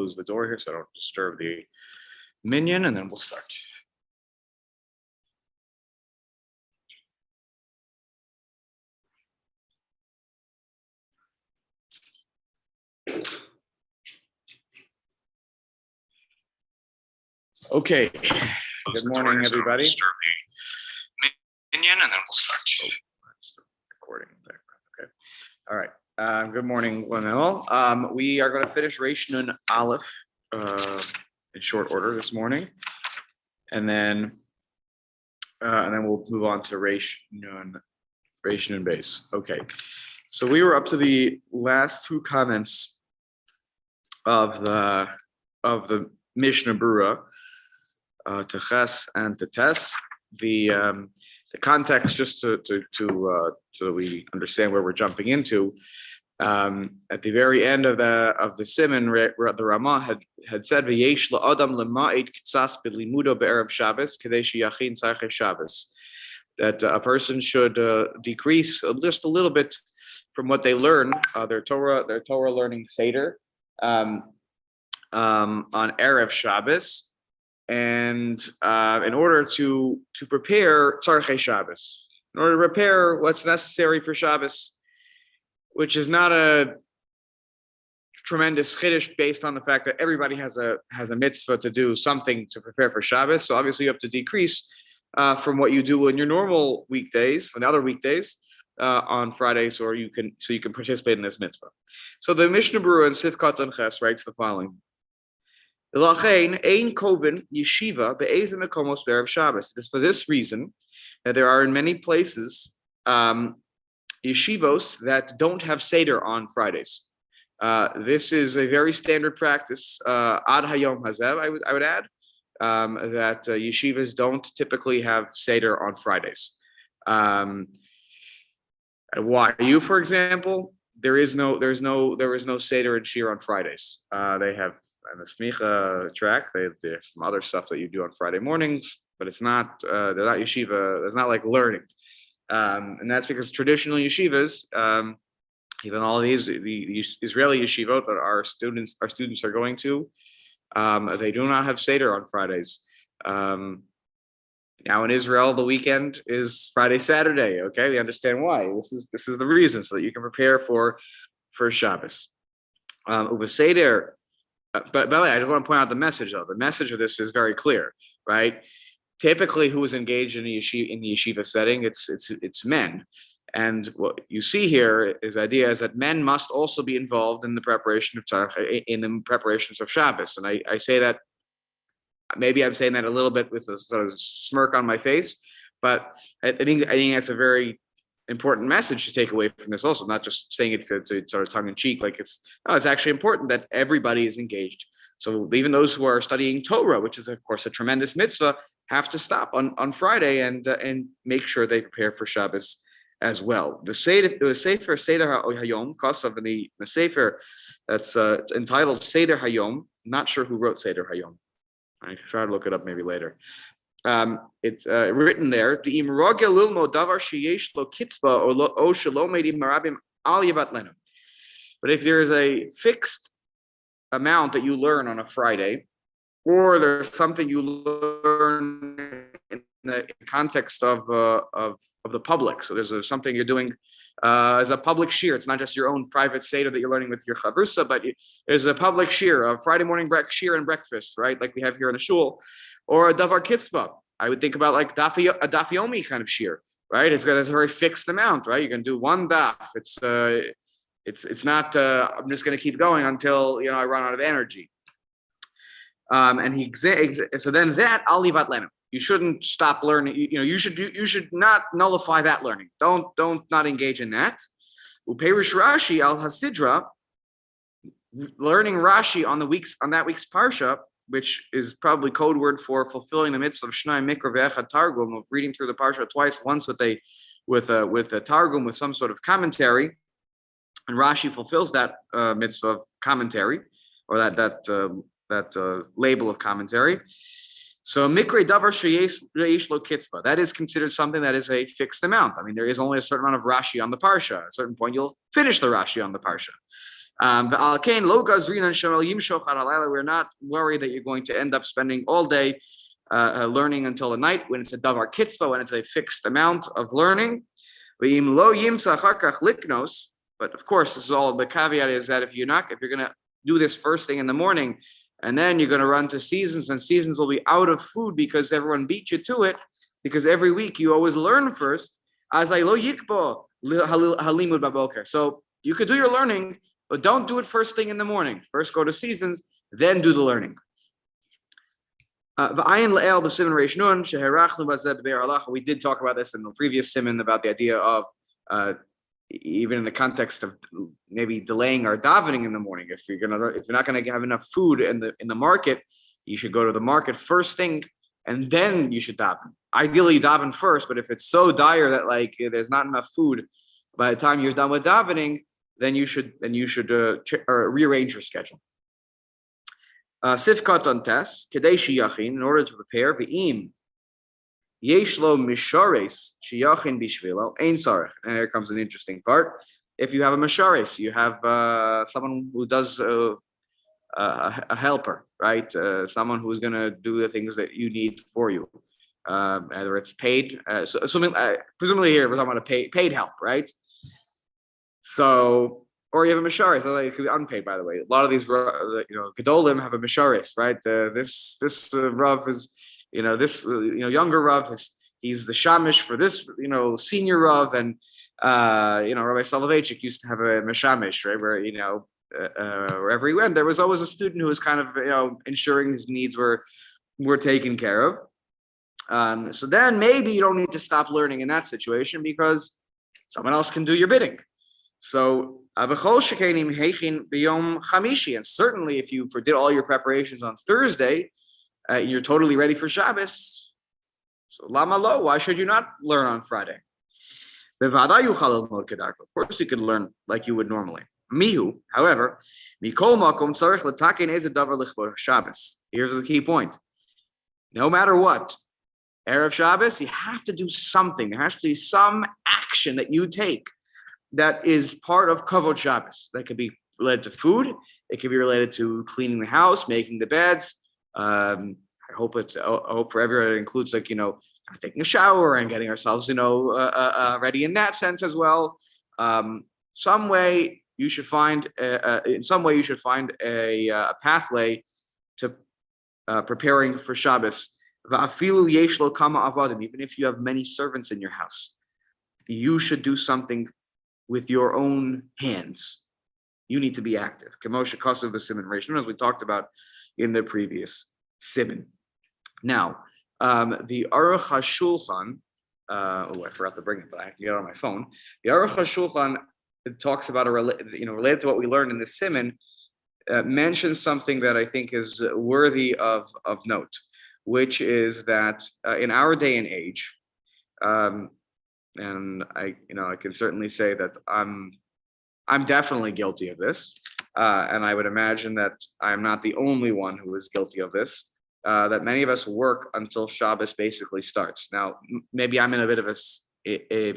close the door here so I don't disturb the minyan, and then we'll start. Okay. Good morning, everybody. Minion, and then we'll start. Oh, that's the recording there. Okay. All right. Good morning, one and all. We are going to finish Reish Nun Aleph in short order this morning, and then we'll move on to Reish Nun Beis. Okay. So we were up to the last two comments of the Mishnah Berurah, to Ches and to Tes. The context, just so we understand where we're jumping into. At the very end of the Siman, the Ramah had said, "V'yesh la'adam lema'id k'tzas b'limudo be'erev Shabbos kadei sheyachin tzarchei Shabbos," that a person should decrease just a little bit from what they learn, their Torah learning Seder on erev Shabbos, and in order to prepare tzarchei Shabbos, in order to prepare what's necessary for Shabbos, which is not a tremendous chiddush based on the fact that everybody has a mitzvah to do something to prepare for Shabbos. So obviously you have to decrease from what you do in your normal weekdays, from the other weekdays on Fridays, or you can participate in this mitzvah. So the Mishnah Berurah in Sifkat and Ches writes the following. Ein koven yeshiva be'ezem mekomos be'erev Shabbos. It is for this reason that there are in many places yeshivos that don't have Seder on Fridays. This is a very standard practice. Ad hayom hazev, I would add, that yeshivas don't typically have Seder on Fridays. Why? You, for example, there is no Seder and Shir on Fridays. They have the smicha track. They have some other stuff that you do on Friday mornings, but it's not. They're not yeshiva. It's not like learning. And that's because traditional yeshivas, even all of the Israeli yeshivot that our students are going to, they do not have Seder on Fridays. Now in Israel, the weekend is Friday, Saturday. Okay, we understand why. This is the reason, so that you can prepare for Shabbos. Seder. But by the way, I just want to point out the message though. The message of this is very clear, right? Typically, who is engaged in the yeshiva setting? It's men, and what you see here is the idea is that men must also be involved in the preparation of preparations of Shabbos. And I say that, maybe I'm saying that a little bit with a sort of smirk on my face, but I think that's a very important message to take away from this. Also, not just saying it to sort of tongue in cheek, like it's actually important that everybody is engaged. So even those who are studying Torah, which is of course a tremendous mitzvah, have to stop on Friday and make sure they prepare for Shabbos as well. The Sefer Seder Hayom, Kosav, in the Sefer that's entitled Seder Hayom. Not sure who wrote Seder Hayom. I should try to look it up maybe later. It's written there. But if there is a fixed amount that you learn on a Friday, or there's something you learn in the context of the public. So there's something you're doing as a public shir. It's not just your own private seder that you're learning with your chavrusa, but there's a public shir, a Friday morning shir and breakfast, right? Like we have here in the shul, or a davar kitzvah. I would think about like a daf yomi kind of shir, right? It's got a very fixed amount, right? You can do one daf. It's not. I'm just going to keep going until I run out of energy. So then that alivat lenim. You shouldn't stop learning. You should not nullify that learning. Don't not engage in that. Uperish Rashi al Hasidra, learning Rashi on that week's parsha, which is probably code word for fulfilling the mitzvah of Shnai Mikra ve'echad Targum, of reading through the parsha twice, once with a Targum with some sort of commentary, and Rashi fulfills that mitzvah of commentary, or that label of commentary. So mikre davar sheyesh lo kitzvah, that is considered something that is a fixed amount. I mean, there is only a certain amount of Rashi on the parsha. At a certain point, you'll finish the Rashi on the parsha. We're not worried that you're going to end up spending all day learning until the night when it's a davar kitzvah, when it's a fixed amount of learning. But of course, this is all the caveat is that if you're going to do this first thing in the morning, and then you're going to run to seasons, and seasons will be out of food because everyone beat you to it, because every week you always learn first. So you could do your learning, but don't do it first thing in the morning. First go to seasons, then do the learning. We did talk about this in the previous siman about the idea of even in the context of maybe delaying our davening in the morning. If you're not gonna have enough food in the market, you should go to the market first thing, and then you should daven. Ideally, you daven first, but if it's so dire that like there's not enough food by the time you're done with davening, then you should rearrange your schedule. Sifkat on tes kadeshi yachin, in order to prepare v'im yeshlo mishares shiyachin bishvilo ein sarich. And here comes an interesting part. If you have a mishares, you have someone who does a helper, right? Someone who's going to do the things that you need for you. Either it's paid, presumably here we're talking about a paid help, right? So, or you have a misharis. It could be unpaid, by the way. A lot of these, gedolim have a misharis, right? This Rav is, younger Rav he's the shamish for this, senior Rav, and Rabbi Soloveitchik used to have a mishamish, right? Where wherever he went, there was always a student who was kind of ensuring his needs were taken care of. So then maybe you don't need to stop learning in that situation because someone else can do your bidding. So, and certainly if you did all your preparations on Thursday, you're totally ready for Shabbos. So, lama lo, why should you not learn on Friday? Of course, you could learn like you would normally. Mihu, however, here's the key point. No matter what, Erev Shabbos, you have to do something. There has to be some action that you take that is part of Kavod Shabbos. That could be related to food. It could be related to cleaning the house, making the beds. I hope for everyone it includes taking a shower and getting ourselves ready in that sense as well. Some way you should find a pathway to preparing for Shabbos. Even if you have many servants in your house, you should do something with your own hands. You need to be active. As we talked about in the previous siman. Now, the Aruch HaShulchan, I forgot to bring it, but I can get it on my phone. The Aruch HaShulchan talks about related to what we learned in the siman, mentions something that I think is worthy of note, which is that in our day and age, and I can certainly say that I'm definitely guilty of this, and I would imagine that I'm not the only one who is guilty of this. That many of us work until Shabbos basically starts. Now, maybe I'm in a bit of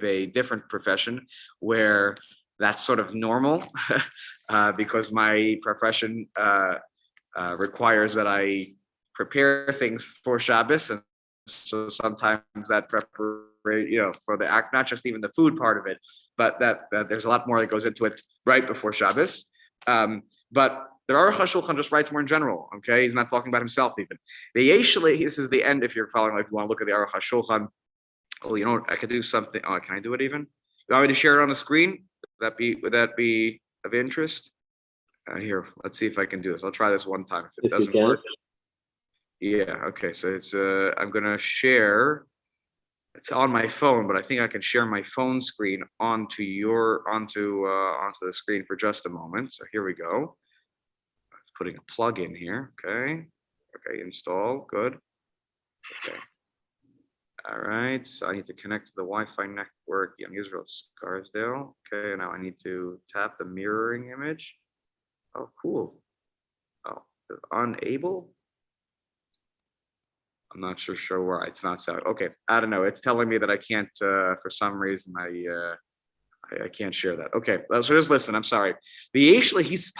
a different profession where that's sort of normal, because my profession requires that I prepare things for Shabbos, and so sometimes that preparation, for the act, not just even the food part of it, but that there's a lot more that goes into it right before Shabbos. But the Aruch HaShulchan just writes more in general. Okay, he's not talking about himself even. This is the end. If you're following, if you want to look at the Aruch HaShulchan, I could do something. Oh, can I do it even? You want me to share it on the screen? Would that be of interest? Here, let's see if I can do this. I'll try this one time. If it doesn't work. Yeah. Okay. So it's I'm gonna share. It's on my phone, but I think I can share my phone screen onto the screen for just a moment. So here we go. Putting a plug in here. Okay, install. Good. Okay. All right. So I need to connect to the Wi-Fi network in Israel, Scarsdale. Okay. Now I need to tap the mirroring image. Oh, cool. Oh, unable. I'm not sure why it's not so. Okay, I don't know. It's telling me that I can't for some reason. I I can't share that. Okay, so just listen. I'm sorry. This is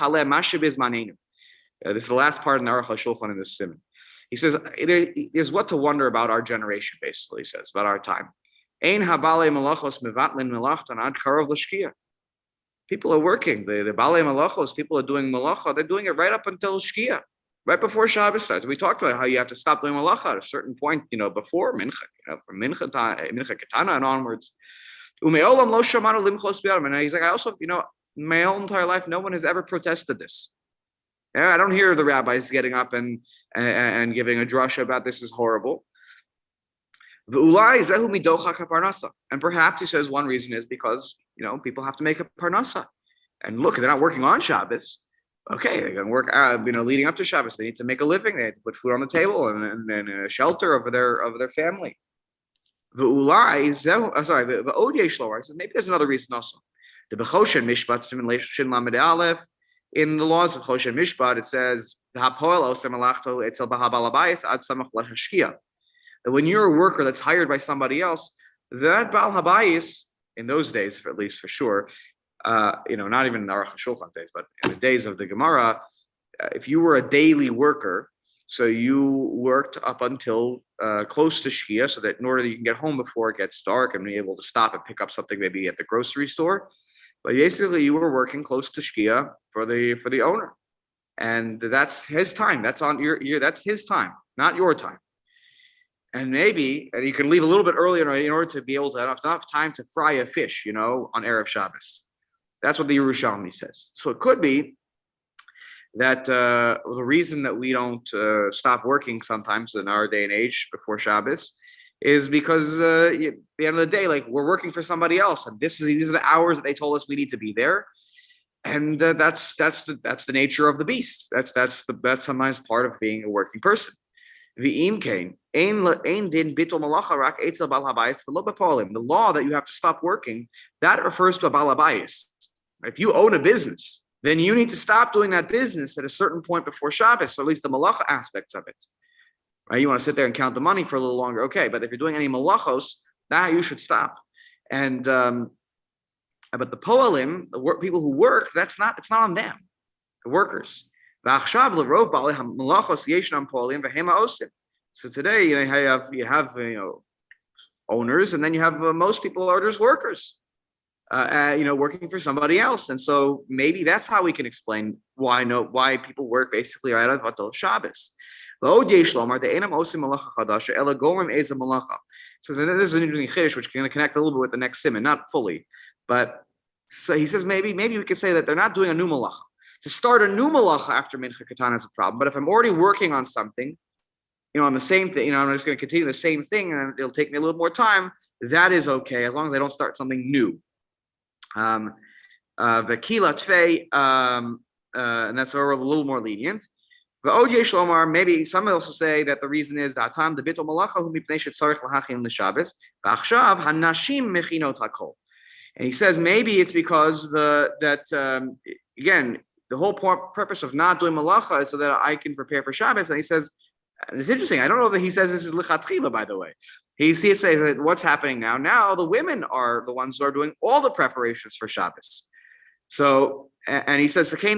the last part in the Aruch HaShulchan in this simon. He says it is what to wonder about our generation. Basically, he says about our time. People are working. The balei malachos, people are doing malacha. They're doing it right up until shkia, right before Shabbos starts. We talked about how you have to stop doing malacha at a certain point, before mincha, from mincha ketana and onwards. And he's like, I also, my whole entire life, no one has ever protested this. Yeah, I don't hear the rabbis getting up and giving a drasha about this is horrible. And perhaps he says one reason is because people have to make a parnasa. And look, they're not working on Shabbos. Okay, they're going to work leading up to Shabbos. They need to make a living. They have to put food on the table and a shelter over their family. Maybe there's another reason also. The Bechoshen Mishpat Simulation Lamed Aleph, in the laws of Choshen Mishpat, it says that when you're a worker that's hired by somebody else, that Baal Habayis, in those days, at least for sure, not even in the Aruch HaShulchan days, but in the days of the Gemara, if you were a daily worker, so you worked up until close to Shkia, so that in order that you can get home before it gets dark and be able to stop and pick up something maybe at the grocery store. But basically, you were working close to Shkia for the owner, and that's his time. That's on that's his time, not your time. And you can leave a little bit earlier in order to be able to have enough time to fry a fish, on Erev Shabbos. That's what the Yerushalmi says. So it could be that the reason that we don't stop working sometimes in our day and age before Shabbos is because at the end of the day, like we're working for somebody else, and these are the hours that they told us we need to be there, and that's the nature of the beast. That's sometimes part of being a working person. The law that you have to stop working, that refers to a balabayis. If you own a business, then you need to stop doing that business at a certain point before Shabbos, or at least the malacha aspects of it. Right? You want to sit there and count the money for a little longer, okay? But if you're doing any malachos, that you should stop. And but the poalim, people who work, it's not on them, the workers. So today, you have owners, and then you have most people are just workers, working for somebody else. And so maybe that's how we can explain why people work basically right up until Shabbos. So this is an interesting chiddush, which can connect a little bit with the next simon, not fully, but so he says maybe we could say that they're not doing a new malacha. To start a new malacha after mincha katana is a problem, but if I'm already working on something, on the same thing, I'm just going to continue the same thing, and it'll take me a little more time. That is okay as long as I don't start something new. And that's a little more lenient. Maybe some also say that the reason is that time the bittul malacha hu mipnei shetzarich lahachin l'Shabbos v'achshav hanashim mechinot hakol. And he says maybe it's because again, the whole purpose of not doing malacha is so that I can prepare for Shabbos. And he says, and it's interesting, I don't know that he says this is lichatchila, by the way. He says that what's happening now? Now the women are the ones who are doing all the preparations for Shabbos. So, and he says, that's why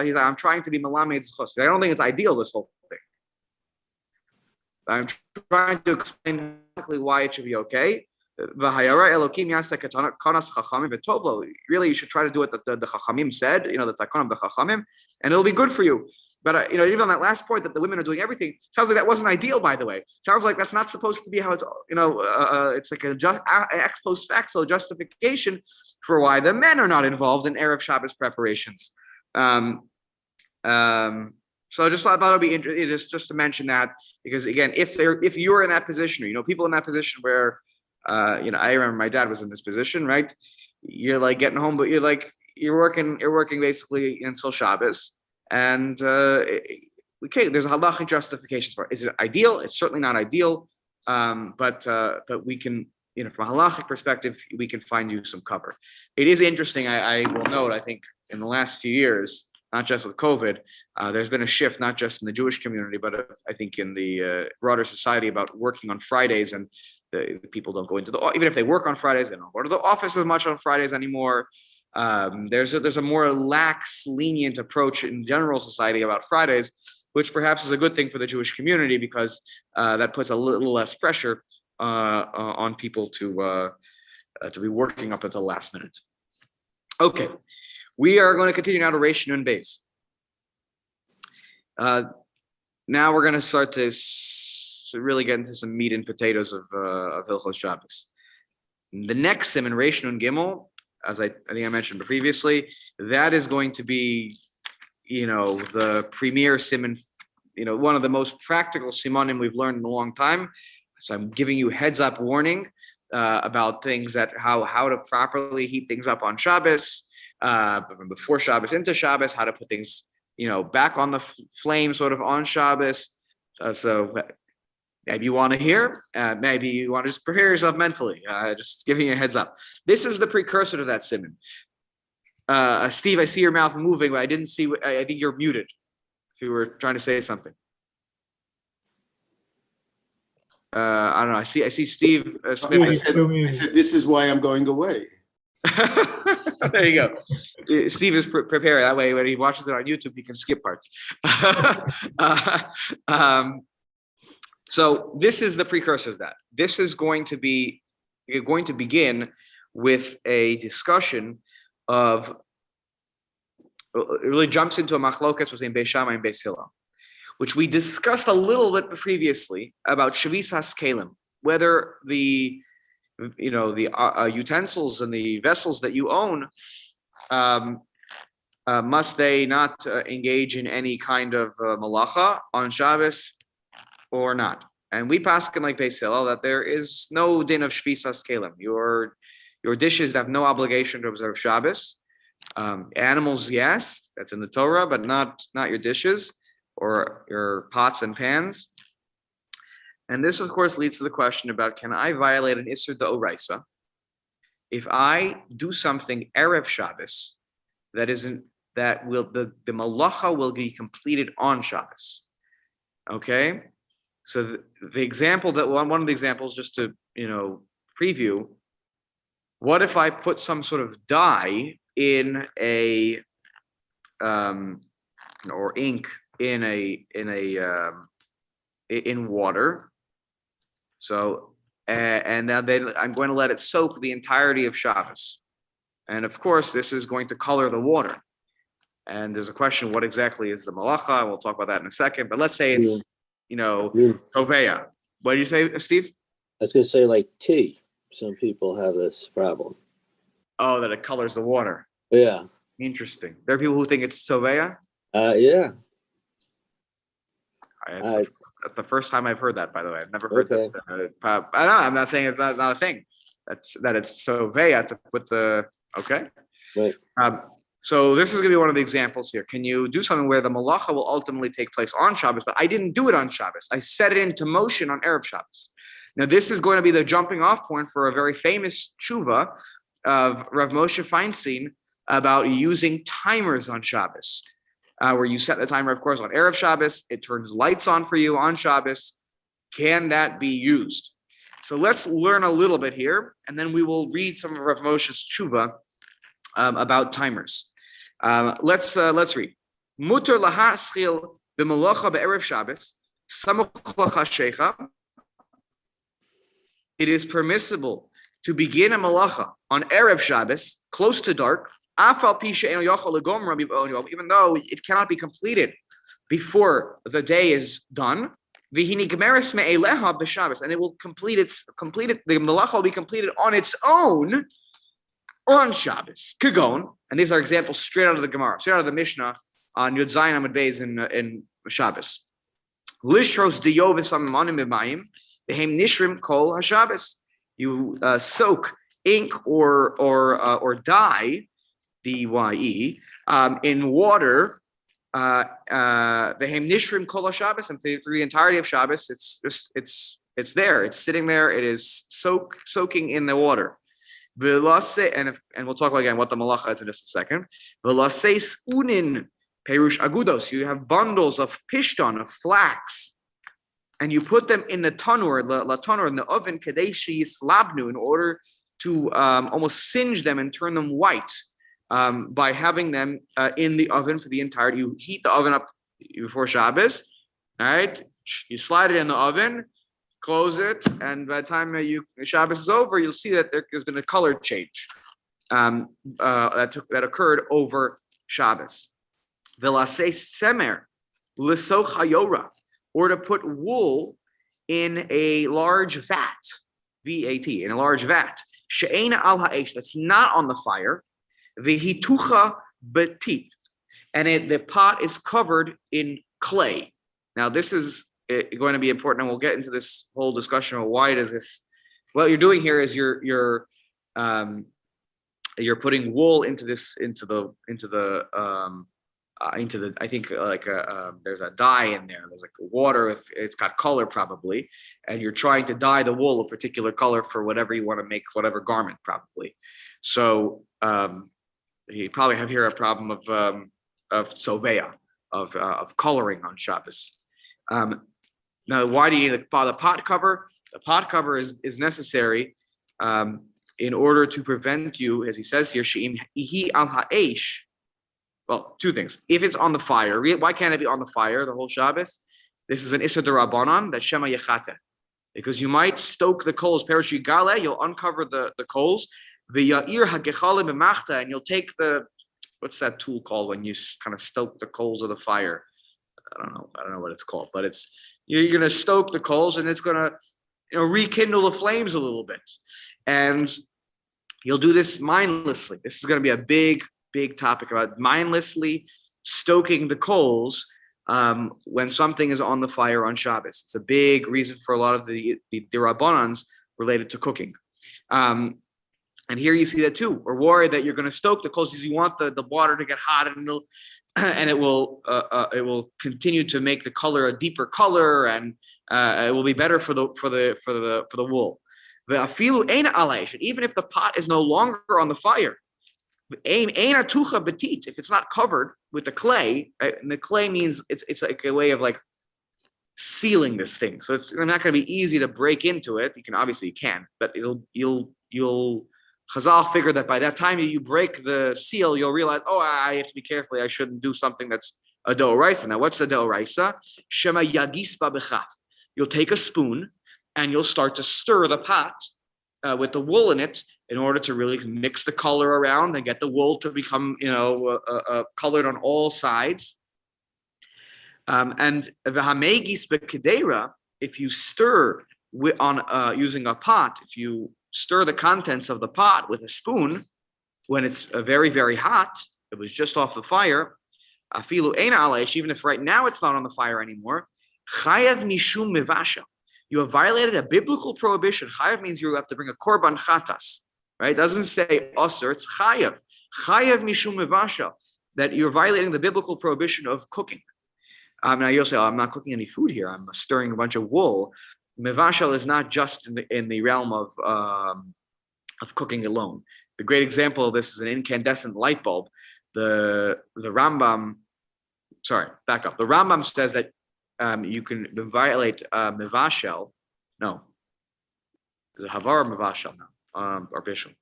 he's like, I'm trying to be melamed zchus. I don't think it's ideal, this whole thing. I'm trying to explain exactly why it should be okay. Really, you should try to do what the Chachamim said, the Takon of the Chachamim, and it'll be good for you. But even on that last point that the women are doing everything, sounds like that wasn't ideal, by the way. Sounds like that's not supposed to be how it's, it's like an ex post facto justification for why the men are not involved in Erev Shabbos preparations. So I just thought it'd be interesting just to mention that, because again, if you're in that position, or people in that position where, I remember my dad was in this position, right? You're like getting home, but you're working basically until Shabbos. And okay, there's a halachic justification for it. Is it ideal? It's certainly not ideal, but we can, from a halachic perspective, we can find you some cover. It is interesting. I will note, I think, in the last few years, not just with COVID, there's been a shift, not just in the Jewish community, but I think in the broader society, about working on Fridays. And the people don't go into even if they work on Fridays, they don't go to the office as much on Fridays anymore. There's a more lax, lenient approach in general society about Fridays, which perhaps is a good thing for the Jewish community because that puts a little less pressure on people to be working up until the last minute. Okay, we are going to continue now to Reish Nun Beis. Now we're going to start to really get into some meat and potatoes of Hilchot Shabbos. The next siman, Reish Nun Gimel, as I think I mentioned previously, that is going to be, the premier siman, one of the most practical simanim we've learned in a long time. So I'm giving you heads up warning about things how to properly heat things up on Shabbos, from before Shabbos into Shabbos, how to put things, back on the flame sort of on Shabbos. So maybe you want to hear, maybe you want to just prepare yourself mentally, just giving you a heads up. This is the precursor to that siman. Steve, I see your mouth moving, but I didn't see, I think you're muted if you were trying to say something. I don't know. I see Steve Smith. I said, this is why I'm going away. There you go. Steve is prepared. That way, when he watches it on YouTube, he can skip parts. So this is the precursor to that. This is going to be, you're going to begin with a discussion of, it really jumps into a machlokas between Beis Shammai and Beis Hillel, which we discussed a little bit previously about Shavisas Kalim, whether the utensils and the vessels that you own, must they not engage in any kind of malacha on Shabbos or not? And we paskin like Beis Hillel that there is no din of Shavisas Kalim. Your dishes have no obligation to observe Shabbos. Animals, yes, that's in the Torah, but not your dishes or your pots and pans. And this, of course, leads to the question about, can I violate an Isser D'Oraisa if I do something Erev Shabbos that the malacha will be completed on Shabbos? Okay, so the example that one of the examples, just to preview, what if I put some sort of dye in or ink in water? So and now I'm going to let it soak the entirety of Shabbos, and of course this is going to color the water. And there's a question: what exactly is the malacha? We'll talk about that in a second. But let's say it's toveya. What do you say, Steve? I was going to say like tea. Some people have this problem. Oh, that it colors the water. Yeah. Interesting. There are people who think it's soveya? Yeah. That's the first time I've heard that, by the way. I've never heard that. I don't know. I'm not saying it's not a thing. That it's soveya to put the, okay. Right. So this is going to be one of the examples here. Can you do something where the malacha will ultimately take place on Shabbos, but I didn't do it on Shabbos. I set it into motion on Erev Shabbos. Now, this is going to be the jumping off point for a very famous tshuva of Rav Moshe Feinstein about using timers on Shabbos, where you set the timer, of course, on Erev Shabbos. It turns lights on for you on Shabbos. Can that be used? So let's learn a little bit here, and then we will read some of Rav Moshe's tshuva about timers. Let's read. Muter lahaschil b'malacha be'erev Shabbos samuch l'chashecha. It is permissible to begin a malacha on Erev Shabbos, close to dark, even though it cannot be completed before the day is done. And it will complete it. The malacha will be completed on its own on Shabbos. Kagon, and these are examples straight out of the Gemara, straight out of the Mishnah on Yud Zayin Amud Beis in Shabbos. Lishros diyovis amanim b'mayim. Nishrim kol haShabbos. You soak ink or dye, D-Y-E, in water. Nishrim kol haShabbos, and through the entirety of Shabbos, it's there. It's sitting there. It is soaking in the water. And we'll talk about again what the malacha is in just a second. V'lasei unin perush agudos. You have bundles of pishton, of flax. and you put them in the tanur, la tanur, in the oven, kadeshi slabnu, in order to almost singe them and turn them white by having them in the oven for the entirety. You heat the oven up before Shabbos, all right? You slide it in the oven, close it, and by the time Shabbos is over, you'll see that there's been a color change that occurred over Shabbos. Velasei semer l'soch hayora, or to put wool in a large vat, V-A-T, in a large vat, she'ena al ha'esh, that's not on the fire, v'hitucha betit, and the pot is covered in clay. Now, this is going to be important, and we'll get into this whole discussion of why does this. What you're doing here is you're putting wool into the I think there's a dye in there. There's like water. It's got color probably, and you're trying to dye the wool a particular color for whatever you want to make, whatever garment probably. So you probably have here a problem of sobeya, of coloring on Shabbos. Now, why do you need the pot cover? The pot cover is necessary in order to prevent you, as he says here, she'im ihi al ha'esh. Well, two things. If it's on the fire, why can't it be on the fire the whole Shabbos? This is an Issa D'Rabbanan, that Shema Yechate. Because you might stoke the coals, Perishi Gale, you'll uncover the coals, V'ya'ir ha'gechale b'machta, and you'll take what's that tool called when you kind of stoke the coals of the fire? I don't know what it's called, but you're going to stoke the coals, and it's going to rekindle the flames a little bit. And you'll do this mindlessly. This is going to be a big topic about mindlessly stoking the coals when something is on the fire on Shabbos. It's a big reason for a lot of the Rabbanans related to cooking. And here you see that too. We're worried that you're going to stoke the coals because you want the water to get hot, and it will continue to make the color a deeper color, and it will be better for the wool. Even if the pot is no longer on the fire, if it's not covered with the clay, right? And the clay means it's like a way of like sealing this thing. So it's not going to be easy to break into it. You can, but you'll Chazal figure that by that time you break the seal, you'll realize, I have to be careful. I shouldn't do something that's a doraisa. Now, what's the doraisa? Shema yagispa b'chaf. You'll take a spoon and you'll start to stir the pot with the wool in it in order to really mix the color around and get the wool to become, colored on all sides. And v'hamegis b'kedera, if you stir using a pot, if you stir the contents of the pot with a spoon when it's very, very hot, it was just off the fire, afilu ein alesh, even if right now it's not on the fire anymore, chayav mishum mevasha. You have violated a biblical prohibition. Chayav means you have to bring a korban chatas, right? It doesn't say osir, it's chayav. Chayav mishum mevasha, that you're violating the biblical prohibition of cooking. Now you'll say, I'm not cooking any food here. I'm stirring a bunch of wool. Mevashal is not just in the realm of cooking alone. The great example of this is an incandescent light bulb. The Rambam, back up. The Rambam says that you can violate mevashel. No, is it havar or mevashel now, or bishul?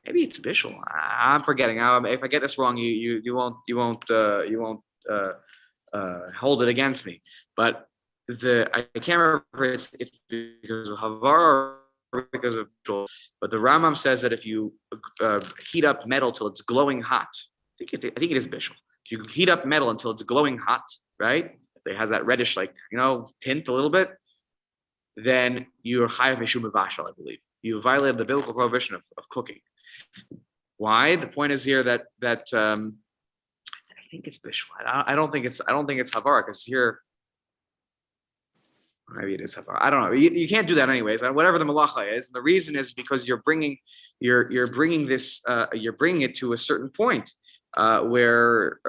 Maybe it's bishul. I'm forgetting. If I get this wrong, you won't hold it against me. But I can't remember if it's because of havar or because of bishul. But the Rambam says that if you heat up metal till it's glowing hot, I think it is bishul. If you heat up metal until it's glowing hot, right? It has that reddish, tint a little bit, then you're chayav mishum mevashal, I believe. You violated the biblical prohibition of cooking. Why? The point is here that I think it's bishul. I don't think it's havar, because here maybe it is havar. I don't know. You can't do that anyways. Whatever the malacha is, and the reason is because you're bringing it to a certain point where.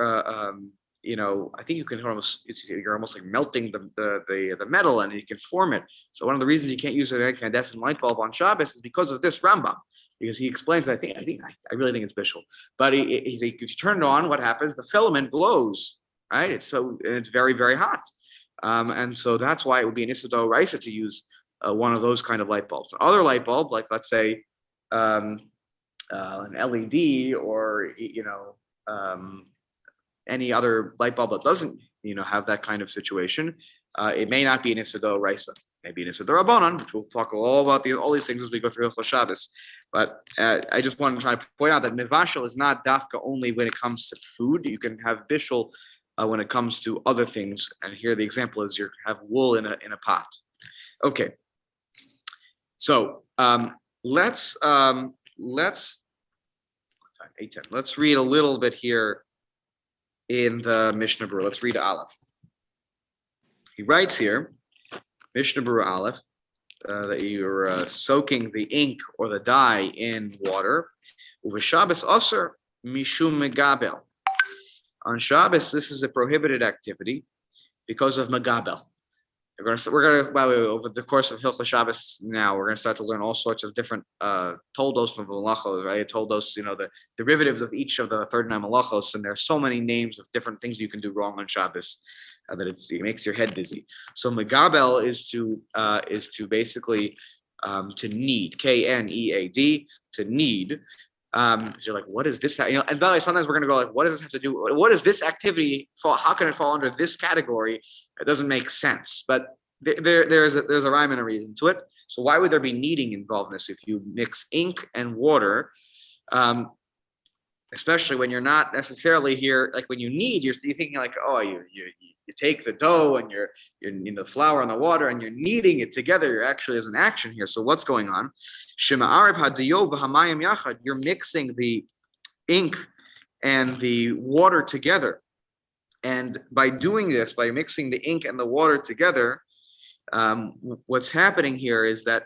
I think you can you're almost like melting the metal, and you can form it. So one of the reasons you can't use an incandescent light bulb on Shabbos is because of this Rambam, because he explains that I really think it's bishul. But if you turn it on, what happens? The filament glows, right? It's very, very hot. And so that's why it would be an Issa D'Oraisa to use one of those kind of light bulbs. Other light bulb, like let's say an LED or any other light bulb that doesn't have that kind of situation, it may not be an Issa D'Oraisa. Maybe an Issa D'Rabbanan, which we'll talk all about all these things as we go through Hilchot Shabbos. But I just want to try to point out that mivashel is not dafka only when it comes to food. You can have bishul when it comes to other things. And here the example is you have wool in a pot. Okay. So let's read a little bit here in the Mishnah Berurah. Let's read Aleph. He writes here, Mishnah Berurah Aleph, that you're soaking the ink or the dye in water. Uva Shabbos Aser Mishum Megabel. On Shabbos, this is a prohibited activity because of Megabel. We're gonna by the way, over the course of Hilchot Shabbos now, we're gonna start to learn all sorts of different toldos of malachos, right? Toldos, the derivatives of each of the 39 malachos, and there's so many names of different things you can do wrong on Shabbos that it makes your head dizzy. So megabel is to basically to knead, K-N-E-A-D, to knead. So you're like, what is this? And by the way, sometimes we're going to go like, what does this have to do? What does this activity fall? How can it fall under this category? It doesn't make sense. But there's a rhyme and a reason to it. So why would there be kneading involved in this? If you mix ink and water, especially when you're not necessarily here, like when you knead, you're thinking like, oh, you take the dough and you're the flour and the water and you're kneading it together. You're actually as an action here. So what's going on? You're mixing the ink and the water together. And by doing this, by mixing the ink and the water together, what's happening here is that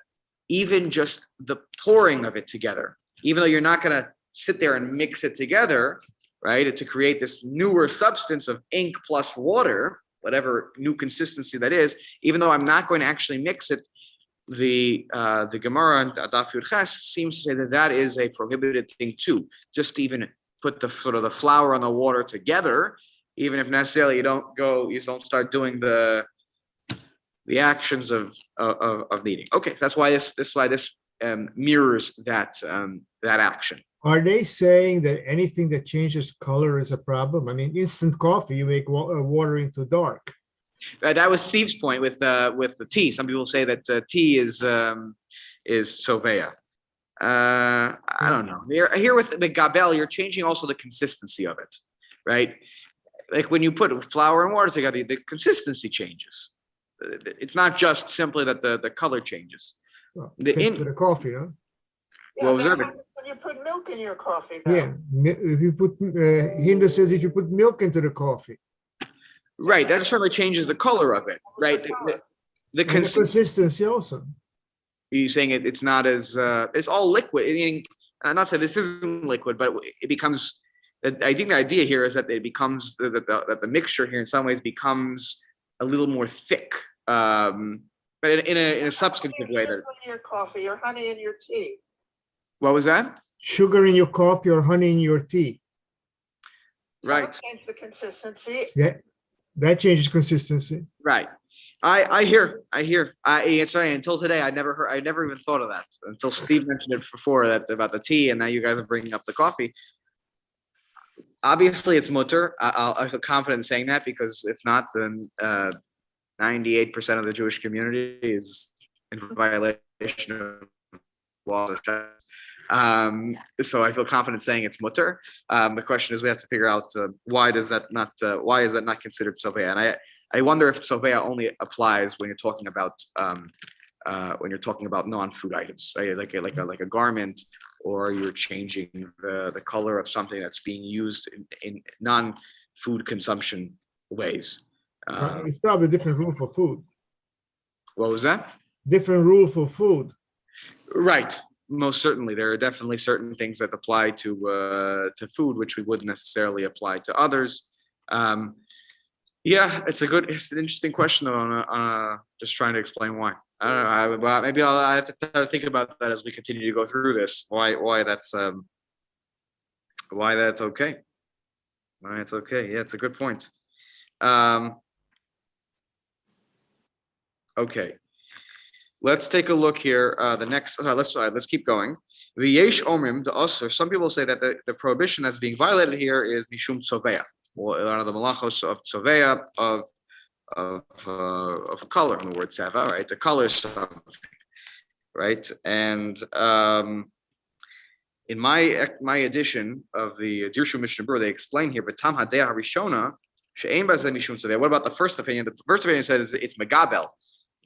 even just the pouring of it together, even though you're not going to sit there and mix it together, right, to create this newer substance of ink plus water, whatever new consistency that is, even though I'm not going to actually mix it, the Gemara and Daf Yud Ches seems to say that is a prohibited thing too. Just to even put the sort of the flour and the water together, even if necessarily you don't start doing the actions of kneading. Okay, that's why this mirrors that action. Are they saying that anything that changes color is a problem? I mean, instant coffee, you make water into dark. That was Steve's point with the tea. Some people say that tea is soveya. I don't know. Here with the gabel, you're changing also the consistency of it, right? Like when you put flour and water together, the consistency changes. It's not just simply that the color changes. Well, the coffee, huh? What was that? When you put milk in your coffee, though. Yeah, if you put Hindu says if you put milk into the coffee, right, that certainly changes the color of it, right? The consistency also. You're saying it's not as it's all liquid. I mean, I'm not saying this isn't liquid, but it becomes. I think the idea here is that it becomes that the mixture here in some ways becomes a little more thick, but in a substantive way. That in your coffee or honey in your tea. What was that? Sugar in your coffee or honey in your tea. Right. That changes the consistency. That changes consistency. Right. I hear. Sorry. Until today, I never even thought of that until Steve mentioned it before about the tea, and now you guys are bringing up the coffee. Obviously, it's mutter. I feel confident in saying that because if not, then 98% of the Jewish community is in violation of laws. So I feel confident saying it's mutter. The question is, we have to figure out why is that not considered soveya? And I wonder if soveya only applies when you're talking about non-food items, right? Like a garment, or you're changing the color of something that's being used in non-food consumption ways. It's probably a different rule for food. What was that? Different rule for food. Right. Most certainly, there are definitely certain things that apply to food, which we wouldn't necessarily apply to others. Yeah, it's an interesting question on just trying to explain why. I don't know. Maybe I have to try to think about that as we continue to go through this. Why that's okay. Why it's okay. Yeah, it's a good point. Okay. Let's take a look here. The next, let's keep going. V'yesh omrim the usur. Some people say that the prohibition that's being violated here is mishum tzoveya, or one of the malachos of tzoveya of color. In the word seva, right? The color something, right? And in my edition of the Dirshu Mishnah Berurah, they explain here, but tam hadeh harishona she'ein bazeh mishum tzoveya. What about the first opinion? The first opinion says it's megabel.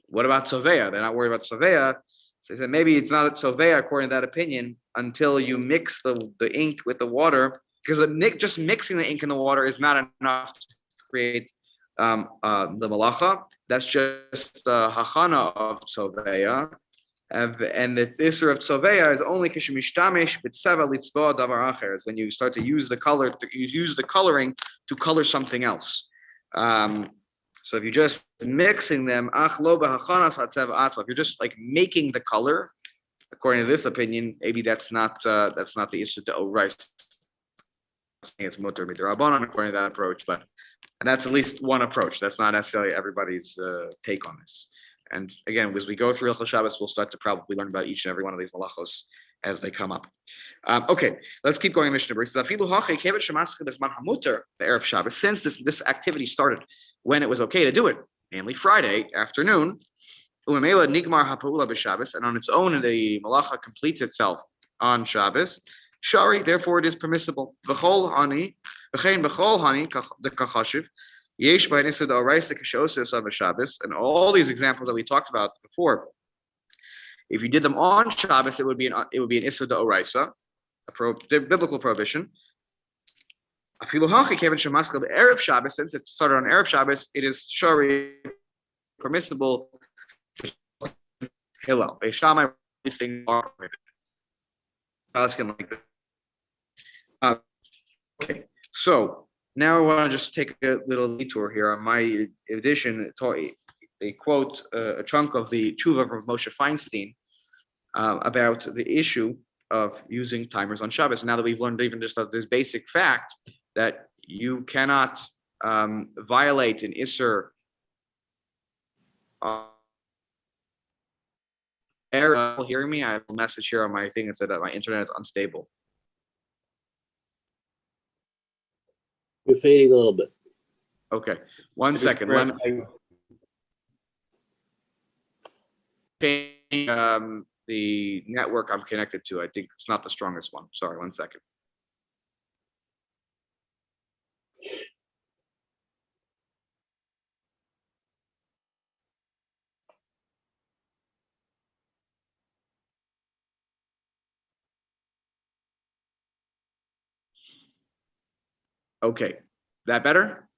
What about Tzoveya? They're not worried about Tzoveya. So they said maybe it's not a Tzoveya according to that opinion until you mix the ink with the water, because just mixing the ink in the water is not enough to create the malacha. That's just the hachana of Tzoveya. And the isser of Tzoveya is only kishemishtamish b'tzeva litzboa davar acher, is when you start to use the color, you use the coloring to color something else. So if you're just mixing them, if you're just like making the color, according to this opinion, maybe that's not the issue to rice. It's mutar midrabanan according to that approach, and that's at least one approach. That's not necessarily everybody's take on this. And again, as we go through Hilchot Shabbat, we'll start to probably learn about each and every one of these malachos as they come up. Okay, let's keep going. Mishnah Berurah says, the Erev Shabbos, since this activity started when it was okay to do it, namely Friday afternoon, and on its own the malacha completes itself on Shabbos, shari, therefore it is permissible. And all these examples that we talked about before, if you did them on Shabbos, it would be an issur d'oraisa, a biblical prohibition. The Erev Shabbos, since it started on Erev Shabbos, it is shari permissible. Hillel, Beishamai, these things are prohibited. Okay, so now I want to just take a little detour here on my edition. They quote a chunk of the tshuva from Moshe Feinstein about the issue of using timers on Shabbos. Now that we've learned even just this basic fact that you cannot violate an isser hearing me? I have a message here on my thing that said that my internet is unstable. You're fading a little bit. Okay, one second. Let me the network I'm connected to. I think it's not the strongest one. Sorry, one second. Okay, that better?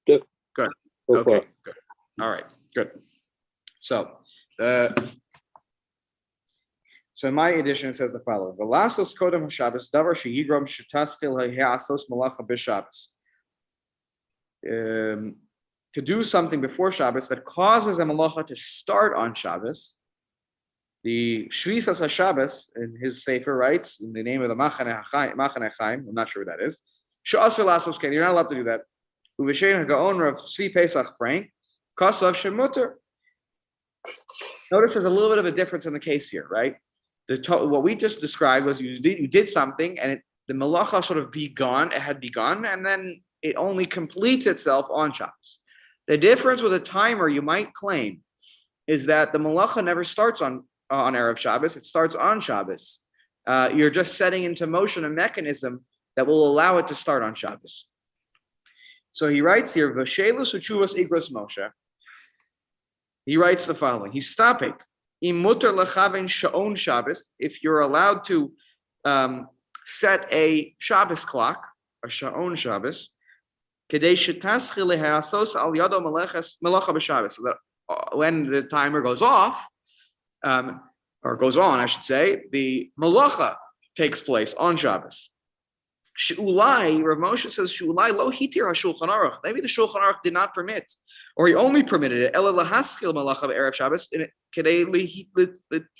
Good. Good. Go for Okay, it. good. All right, good. So my edition says the following: V'lasos kodem Shabbos davar sheyigram shetaschil hayasos malacha b'Shabbos. To do something before Shabbos that causes a malacha to start on Shabbos. The Shvisas HaShabbos in his sefer writes in the name of the Machane Chaim. I'm not sure what that is. She'asur lasos ken. You're not allowed to do that. Uv'shein ha'gaon Rav Tzvi Pesach Frank kasav shemuter. Notice there's a little bit of a difference in the case here, right? What we just described was you did something and the malacha sort of had begun, and then it only completes itself on Shabbos. The difference with a timer, you might claim, is that the malacha never starts on Erev Shabbos. It starts on Shabbos. You're just setting into motion a mechanism that will allow it to start on Shabbos. So he writes here, V'shelus uchuvas igros Moshe. He writes the following. He's stopping. Imuter lechaven sha'on Shabbos. If you're allowed to set a Shabbos clock, a sha'on Shabbos, kedei shetaschil lehasos al yado melacha b'Shabbos. So that when the timer goes off, or goes on, I should say, the malacha takes place on Shabbos. She'ulai, Rav Moshe says, She'ulai lo hitir ha-Shulchan Aruch. Maybe the Shulchan Aruch did not permit, or he only permitted it. Ela lahaskil malacha b'erev Shabbos kedei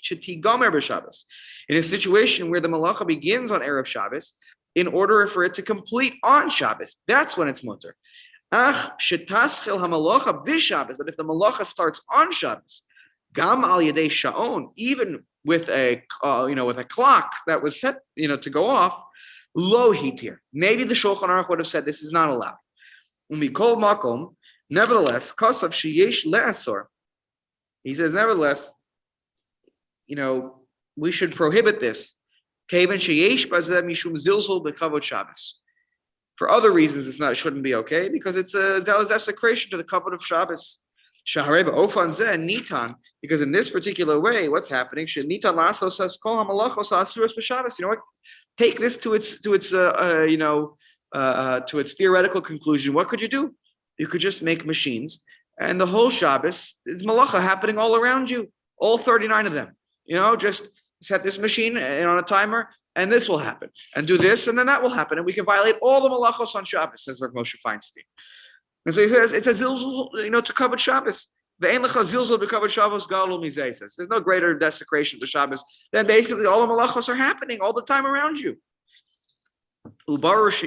shetigamer b'Shabbos. In a situation where the malacha begins on erev Shabbos, in order for it to complete on Shabbos, that's when it's mutter. shetaschil hamalacha b'Shabbos, but if the malacha starts on Shabbos, gam al yedei sha'on, even with a with a clock that was set to go off, lo hitir. Maybe the Shulchan Aruch would have said this is not allowed. Umikol makom, nevertheless, kosav sheyesh le'asor. He says, nevertheless, we should prohibit this. Kevan sheyesh bazeh mishum zilzul b'kavod Shabbos. For other reasons, it shouldn't be okay because it's a desecration to the kavod of Shabbos. Shaharei ba'ofan zeh nitan, because in this particular way, what's happening? Nitan lasos says kol hamalachos asuros b'Shabbos. You know what? Take this to its theoretical conclusion. What could you do? You could just make machines, and the whole Shabbos is malacha happening all around you, all 39 of them. Just set this machine on a timer, and this will happen, and do this, and then that will happen, and we can violate all the malachos on Shabbos, says Rav Moshe Feinstein. And so he says it's a zilzul, to cover Shabbos. There's no greater desecration to Shabbos than basically all the malachos are happening all the time around you. This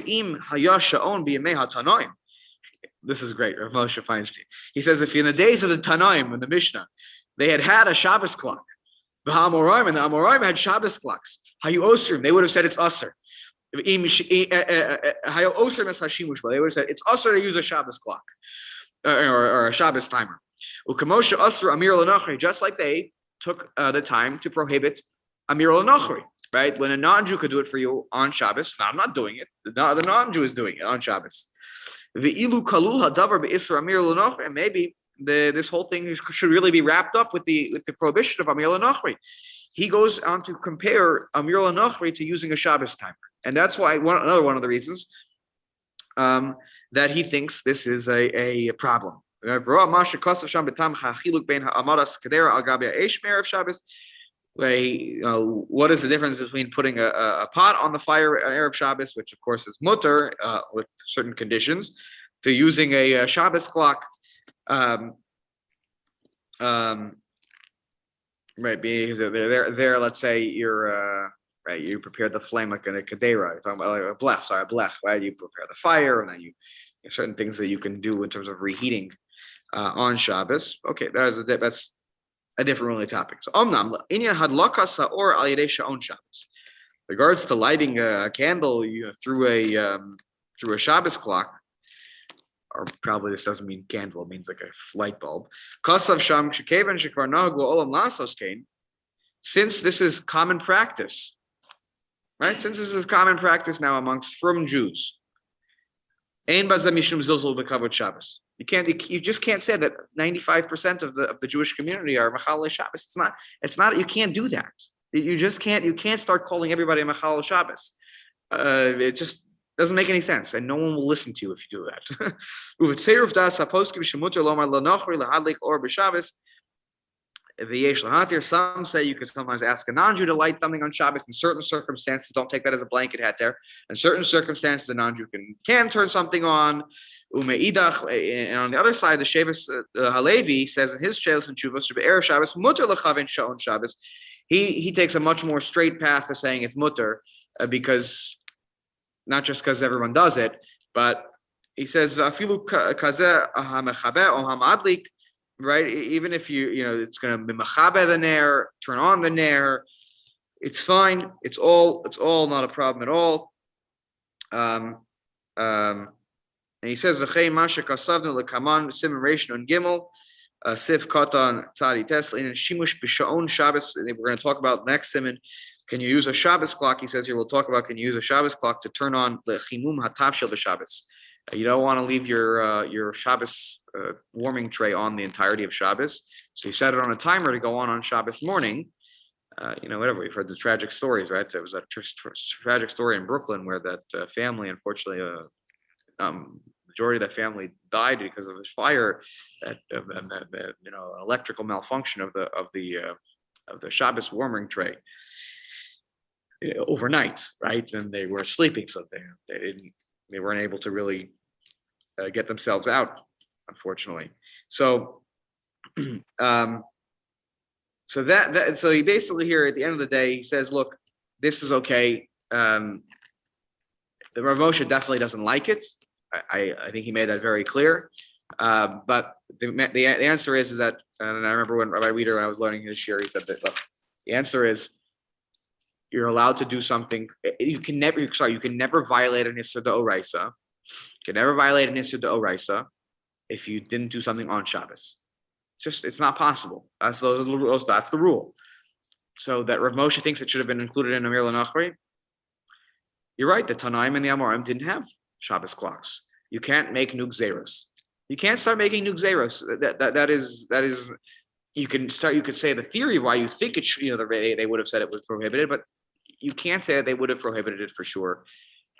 is great, Rav Moshe Feinstein. He says if in the days of the Tanaim in the Mishnah, they had a Shabbos clock, the Amoraim had Shabbos clocks. They would have said it's usher. They would have said it's usher to use a Shabbos clock or a Shabbos timer. Just like they took the time to prohibit Amir al-Nachri, right? When a non-Jew could do it for you on Shabbos, no, I'm not doing it. The non-Jew is doing it on Shabbos. And maybe this whole thing should really be wrapped up with the prohibition of Amir al-Nachri. He goes on to compare Amir al-Nachri to using a Shabbos timer. And that's why another one of the reasons that he thinks this is a problem. What is the difference between putting a pot on the fire on Erev Shabbos, which of course is mutter with certain conditions, to using a Shabbos clock? Right, because there. Let's say you're right. You prepare the flame like in a kadera. You're talking about like a blech. Right? You prepare the fire, and then you certain things that you can do in terms of reheating on Shabbos. Okay, that's a different really topic. So omnam inyan hadlakas or al yedei sha'on Shabbos. Regards to lighting a candle through a Shabbos clock, or probably this doesn't mean candle, it means like a light bulb. Kasav sham shekevan shekvar nagu olam lasos kain. Since this is common practice, right? Since this is common practice now amongst frum Jews, ein bazeh mishum zilzul b'kavod Shabbos. You just can't say that 95% of the Jewish community are Machal Shabbos. It's not. You can't do that. You just can't. You can't start calling everybody a Machal Shabbos. It just doesn't make any sense, and no one will listen to you if you do that. Some say you can sometimes ask a non-Jew to light something on Shabbos in certain circumstances. Don't take that as a blanket hat there. In certain circumstances, a non-Jew can turn something on. And on the other side, the Shabbos Halevi says in his Shabbos and Chuvos Erev Shabbos mutter lechaven sha'on Shabbos. He takes a much more straight path to saying it's mutter because not just because everyone does it, but he says afilu kazeh hamechabe o hamadlik, right? Even if it's going to be mechabe the ner, turn on the ner, it's fine. It's all not a problem at all. And he says, "V'chei masha kasavnu lekaman siman reish nun gimel sif katan tzadi tesla in shimush b'sha'on Shabbos." We're going to talk about next siman. Can you use a Shabbos clock? He says here. We'll talk about can you use a Shabbos clock to turn on lechimum hatavshel b'Shabbos. You don't want to leave your Shabbos warming tray on the entirety of Shabbos, so you set it on a timer to go on Shabbos morning. Whatever. We've heard the tragic stories, right? There was a tragic story in Brooklyn where that family, unfortunately, majority of that family died because of this fire, electrical malfunction of the Shabbos warming tray overnight, right? And they were sleeping, so they weren't able to really get themselves out, unfortunately. So, so he basically here at the end of the day he says, look, this is okay. The Rav Moshe definitely doesn't like it. I think he made that very clear. But the answer is that, and I remember when Rabbi Weider, when I was learning his shir, he said that, look, the answer is you're allowed to do something. You can never violate an Isser D'Oraisa. You can never violate an Isser D'Oraisa if you didn't do something on Shabbos. It's not possible. That's the rule. So that Rav Moshe thinks it should have been included in Amir L'Nachri. You're right. The Tanaim and the Amorim didn't have Shabbos clocks. You can't make new Gzeros. You can't start making new Gzeros. That is. You could say the theory why you think it should. They would have said it was prohibited, but you can't say that they would have prohibited it for sure.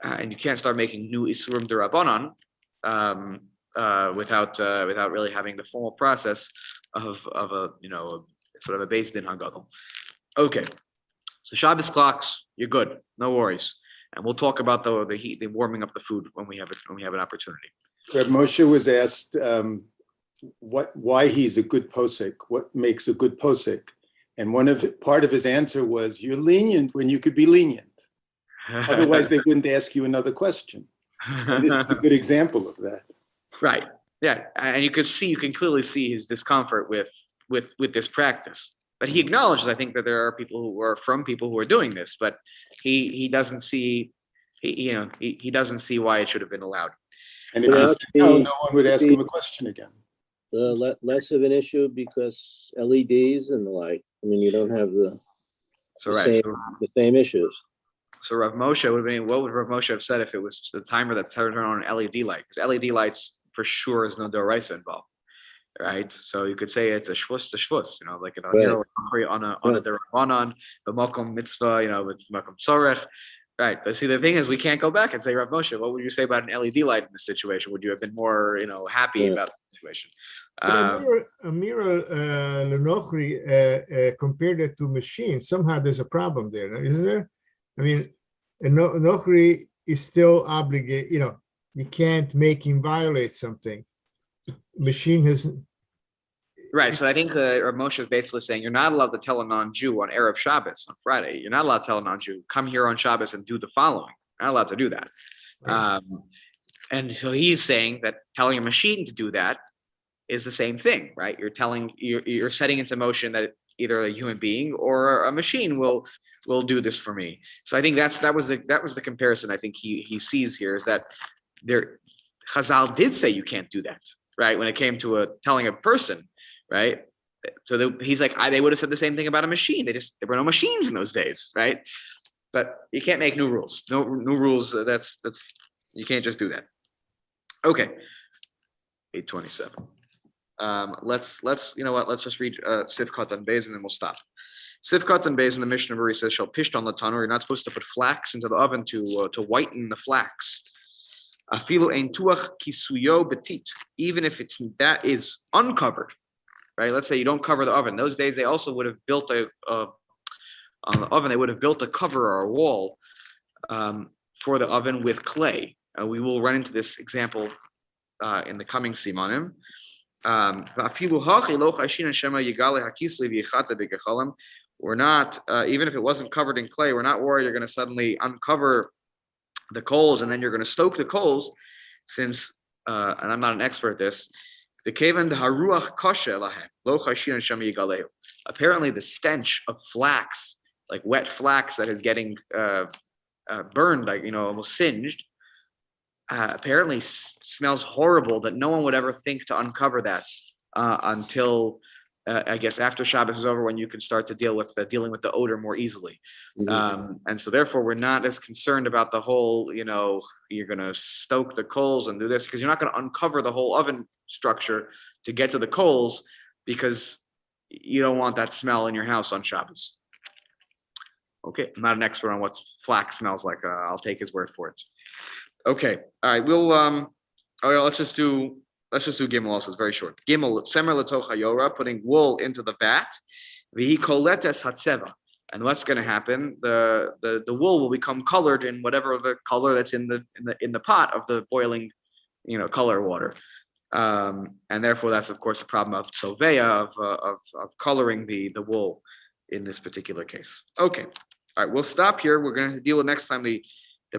And you can't start making new Isurim D'Rabbanan without really having the formal process of a sort of a Beis Din Hagadol. Okay, so Shabbos clocks, you're good, no worries, and we'll talk about the heat, the warming up the food when we have an opportunity. Reb Moshe was asked why he's a good posek, what makes a good posek, and part of his answer was, you're lenient when you could be lenient. Otherwise, they wouldn't ask you another question. And this is a good example of that. Right. Yeah, and you can clearly see his discomfort with this practice. But he acknowledges, I think, that there are people who are doing this, but he doesn't see he doesn't see why it should have been allowed. And if he's no one would ask him a question again. Less of an issue because LEDs and the like. I mean, you don't have the same issues. So Rav Moshe would have been, what would Rav Moshe have said if it was the timer that turned on an LED light? Because LED lights for sure is no D'Oraisa involved, right? So you could say it's a shvus to shvus, like on a D'Rabbanan, the Malcolm mitzvah, with Malcolm Tzorech, right? But see, the thing is, we can't go back and say, Rav Moshe, what would you say about an LED light in this situation? Would you have been more, happy about the situation? Amira L'Nochri compared it to machines. Somehow there's a problem there, isn't there? I mean, a Nochri is still obligated, you can't make him violate something. Machine has. Right. So I think Rav Moshe is basically saying you're not allowed to tell a non-Jew on Erev Shabbos, on Friday. You're not allowed to tell a non-Jew, come here on Shabbos and do the following. You're not allowed to do that. Right. And so he's saying that telling a machine to do that is the same thing, right? You're setting into motion that either a human being or a machine will do this for me. So I think that was the comparison I think he sees here, is that Chazal did say you can't do that, right? When it came to telling a person, right? So he's like, they would have said the same thing about a machine. There were no machines in those days, right? But you can't make new rules. No new rules. That's you can't just do that. Okay, 8:27. Let's just read Sivkot and Beis and then we'll stop. Sivkot and Beis in the Mishnah where he says, "Shall pisht on the tanur." You're not supposed to put flax into the oven to whiten the flax. Afilu ein tuach kisuyo betit, even if that is uncovered, right? Let's say you don't cover the oven. Those days they also would have built on the oven. They would have built a cover or a wall for the oven with clay. We will run into this example in the coming simanim. We're not, even if it wasn't covered in clay, we're not worried you're going to suddenly uncover the coals and then you're going to stoke the coals, since, and I'm not an expert at this, apparently the stench of flax, like wet flax that is getting burned, almost singed, apparently smells horrible, that no one would ever think to uncover that until I guess after Shabbos is over, when you can start to dealing with the odor more easily. Mm-hmm. And so therefore we're not as concerned about the whole, you're going to stoke the coals and do this, because you're not going to uncover the whole oven structure to get to the coals, because you don't want that smell in your house on Shabbos. Okay, I'm not an expert on what flax smells like. I'll take his word for it. Okay, all right. We'll let's just do Gimel also. It's very short. Gimel semer letoch hayora, putting wool into the vat. V'hi koletes hatzeva, and what's going to happen? The wool will become colored in whatever the color that's in the pot of the boiling, color water, and therefore that's of course a problem of soveya, of coloring the wool in this particular case. Okay, all right. We'll stop here. We're going to deal with next time the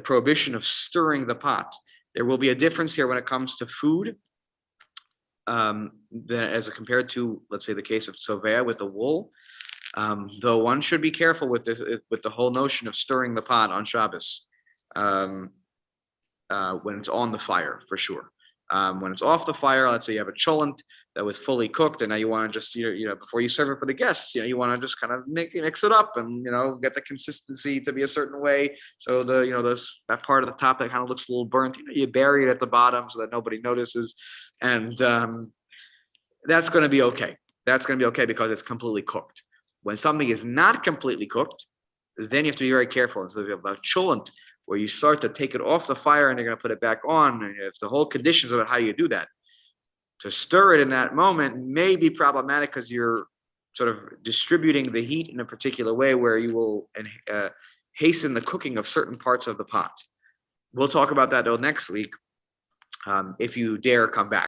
prohibition of stirring the pot. There will be a difference here when it comes to food, as compared to, let's say, the case of tzovea with the wool. Though one should be careful with the whole notion of stirring the pot on Shabbos when it's on the fire, for sure. When it's off the fire, let's say you have a cholent that was fully cooked, and now you want to just, before you serve it for the guests, you want to just kind of mix it up and, get the consistency to be a certain way. So that part of the top that kind of looks a little burnt, you bury it at the bottom so that nobody notices. And that's going to be okay. That's going to be okay because it's completely cooked. When something is not completely cooked, then you have to be very careful. So if you have a cholent, where you start to take it off the fire and you're going to put it back on, and if the whole conditions about how you do that, to stir it in that moment may be problematic because you're sort of distributing the heat in a particular way where you will hasten the cooking of certain parts of the pot. We'll talk about that though next week, if you dare come back.